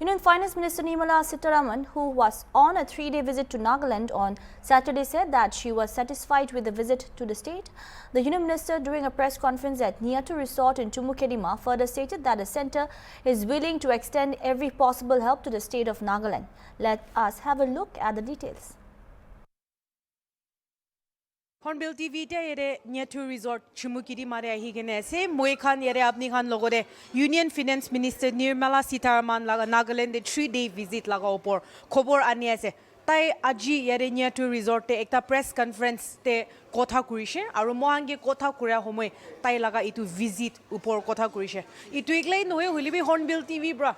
Union Finance Minister Nirmala Sitharaman, who was on a 3-day visit to Nagaland on Saturday, said that she was satisfied with the visit to the state. The Union Minister, during a press conference at Niatu Resort in Tumukedima, further stated that the centre is willing to extend every possible help to the state of Nagaland. Let us have a look at the details. Hornbill TV te yere Niatu Resort Chumukiri mare ahi gene ase moi khan yere apni khan logore Union Finance Minister Nirmala Sitharaman laga Nagaland 3-day visit laga opor khobor ani ase tai aji yere Niatu Resort te ekta press conference te kotha kurise aru mohange kotha kuria homoy tai laga itu visit upor kotha kurise itu iglai nohe holibi Hornbill TV bra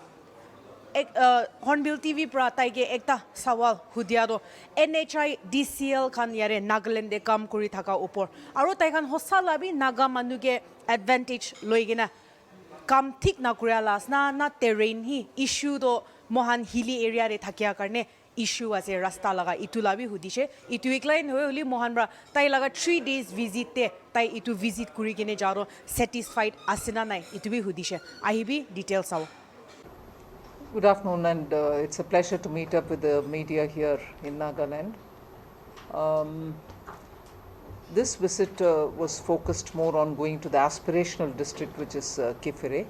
Hornbill TV pra taige ekta sawal hudiado NHI DCL khan yare Nagaland de kam kuri thaka upor aro tai khan hosala bi naga manuge advantage loigena kam thik na kuria las na terrain hi issue do mohan hilly area re thakia karne issue ase rasta laga itu labi hudise itu ikline hoy holi mohan bra tai laga 3 days visit te tai itu visit kuri kene jaro satisfied asina nai itu bi hudise ahibi details aw. Good afternoon, and it's a pleasure to meet up with the media here in Nagaland. This visit was focused more on going to the aspirational district, which is Kifire,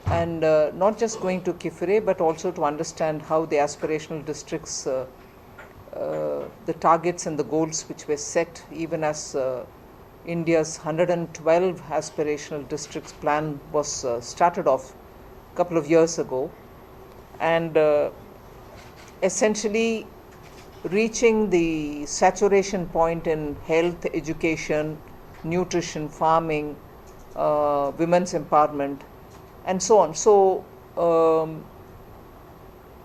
and not just going to Kifire, but also to understand how the aspirational districts, the targets and the goals which were set, even as India's 112 aspirational districts plan was started off a couple of years ago. And essentially reaching the saturation point in health, education, nutrition, farming, women's empowerment, and so on. So all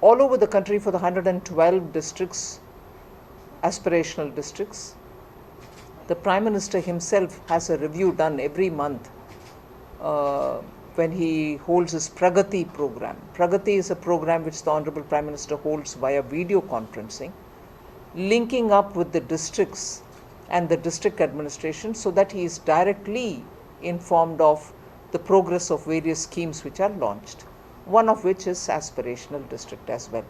over the country for the 112 districts, aspirational districts, the Prime Minister himself has a review done every month when he holds his Pragati program. Pragati is a program which the Honorable Prime Minister holds via video conferencing, linking up with the districts and the district administration so that he is directly informed of the progress of various schemes which are launched, one of which is aspirational district as well.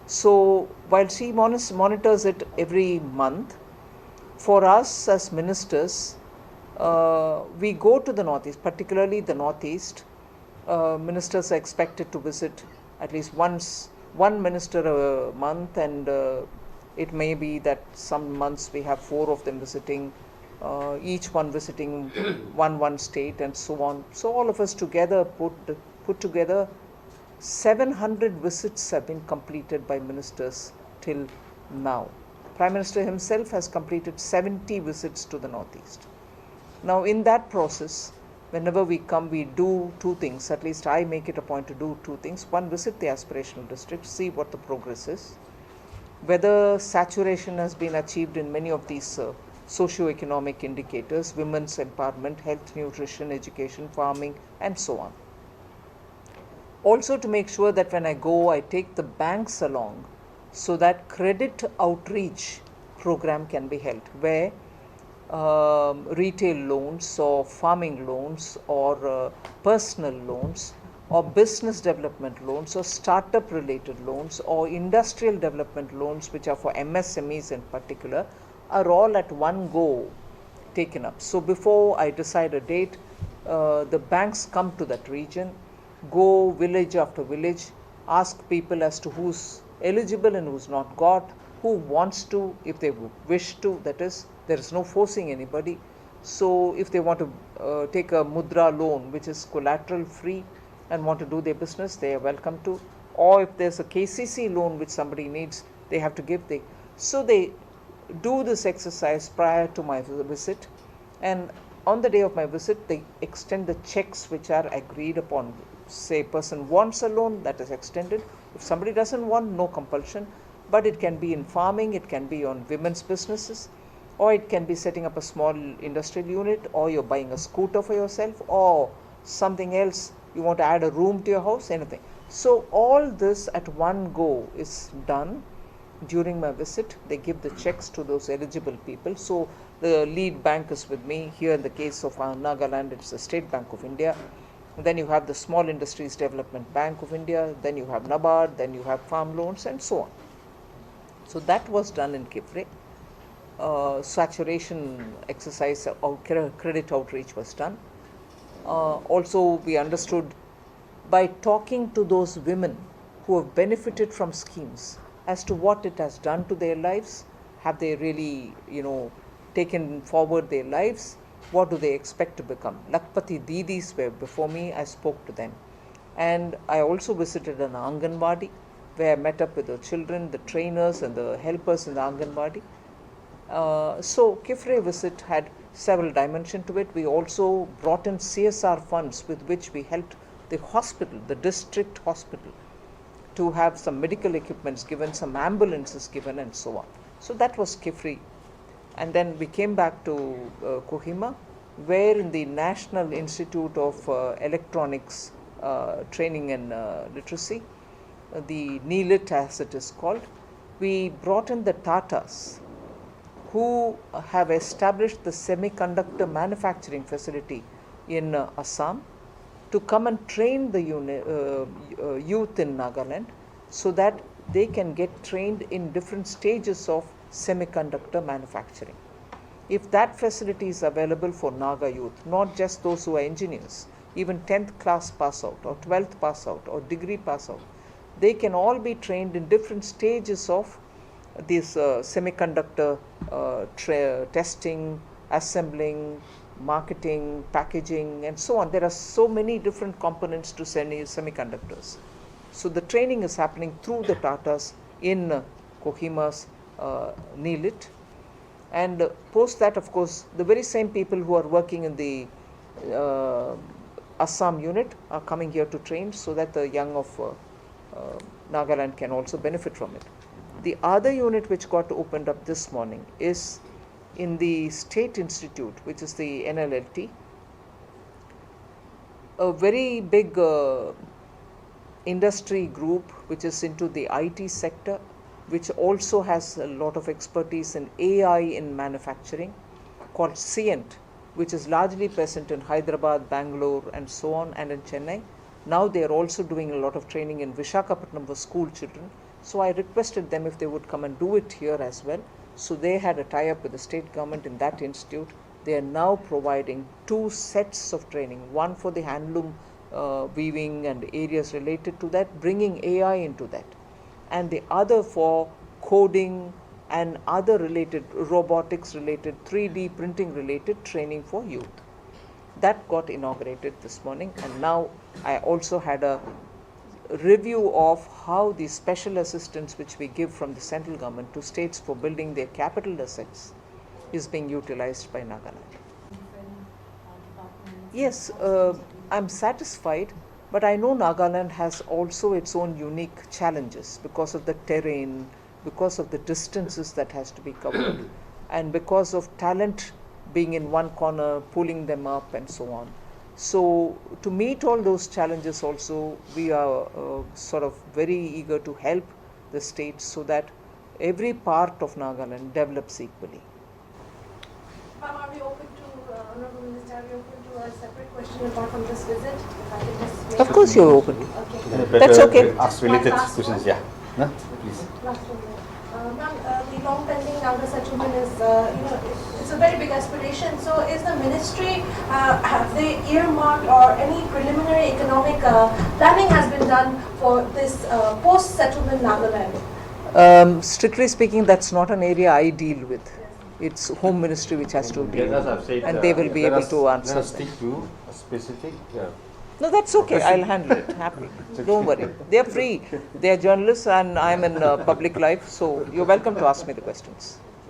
So while she monitors it every month, for us as ministers, we go to the Northeast, particularly the Northeast. Ministers are expected to visit at least one minister a month, and it may be that some months we have 4 of them visiting, each one visiting one state, and so on. So all of us together put together 700 visits have been completed by ministers till now. Prime Minister himself has completed 70 visits to the Northeast. Now in that process, whenever we come, we do 2 things. At least I make it a point to do 2 things. One, visit the aspirational district, see what the progress is, whether saturation has been achieved in many of these socio-economic indicators, women's empowerment, health, nutrition, education, farming, and so on. Also to make sure that when I go, I take the banks along so that credit outreach program can be held, where retail loans or farming loans or personal loans or business development loans or startup related loans or industrial development loans, which are for MSMEs in particular, are all at one go taken up. So before I decide a date, the banks come to that region, go village after village, ask people as to who's eligible and who's not got, who wants to, if they wish to, that is, there is no forcing anybody. So if they want to take a mudra loan, which is collateral free, and want to do their business, they are welcome to. Or if there's a KCC loan which somebody needs, they have to give. So they do this exercise prior to my visit, and on the day of my visit, they extend the checks which are agreed upon. Say a person wants a loan, that is extended. If somebody doesn't want, no compulsion, but it can be in farming, it can be on women's businesses, or it can be setting up a small industrial unit, or you're buying a scooter for yourself, or something else, you want to add a room to your house, anything. So all this at one go is done during my visit. They give the checks to those eligible people. So the lead bank is with me. Here in the case of Nagaland, it's the State Bank of India. Then you have the Small Industries Development Bank of India, then you have NABARD, then you have farm loans and so on. So that was done in Kifre. Saturation exercise or credit outreach was done. Also we understood by talking to those women who have benefited from schemes as to what it has done to their lives, have they really, taken forward their lives, what do they expect to become. Lakpati Didis were before me, I spoke to them. And I also visited an Anganwadi where I met up with the children, the trainers and the helpers in the Anganwadi. So Kifre visit had several dimensions to it. We also brought in CSR funds with which we helped the hospital, the district hospital, to have some medical equipments given, some ambulances given and so on. So that was Kifre. And then we came back to Kohima, where in the National Institute of Electronics Training and Literacy, the NELIT as it is called, we brought in the Tatas who have established the semiconductor manufacturing facility in Assam to come and train the youth in Nagaland so that they can get trained in different stages of semiconductor manufacturing. If that facility is available for Naga youth, not just those who are engineers, even 10th class pass out or 12th pass out or degree pass out, they can all be trained in different stages of this semiconductor testing, assembling, marketing, packaging and so on. There are so many different components to semiconductors. So the training is happening through the Tatas in Kohima's NELIT. And post that, of course, the very same people who are working in the Assam unit are coming here to train so that the young of Nagaland can also benefit from it. The other unit which got opened up this morning is in the State Institute, which is the NLLT, a very big industry group which is into the IT sector, which also has a lot of expertise in AI in manufacturing, called Scient, which is largely present in Hyderabad, Bangalore and so on, and in Chennai. Now they are also doing a lot of training in Visakhapatnam for school children. So I requested them if they would come and do it here as well. So they had a tie-up with the state government in that institute. They are now providing 2 sets of training, one for the handloom weaving and areas related to that, bringing AI into that, and the other for coding and other related robotics related, 3D printing related training for youth. That got inaugurated this morning, and now I also had a review of how the special assistance which we give from the central government to states for building their capital assets is being utilized by Nagaland. Yes, I'm satisfied, but I know Nagaland has also its own unique challenges because of the terrain, because of the distances that has to be covered, and because of talent being in one corner, pulling them up and so on. So to meet all those challenges also, we are sort of very eager to help the states so that every part of Nagaland develops equally. Are we open to, Honorable Minister, are we open to a separate question apart from this visit? If I can just make Of course you're open. Okay. That's okay. Ask related Last questions, one. yeah. No? Please. Last one. Ma'am, the long pending Naga settlement is, it's a very big aspiration. So is the ministry, have they earmarked or any preliminary economic planning has been done for this post-settlement Nagaland? Strictly speaking, that's not an area I deal with. It's Home Ministry which has to deal Let with us it, and they will be able to answer. Let us that. stick to a specific. No, that's okay. I'll handle it. Happy. Don't worry. They're free. They're journalists, and I'm in public life, so you're welcome to ask me the questions.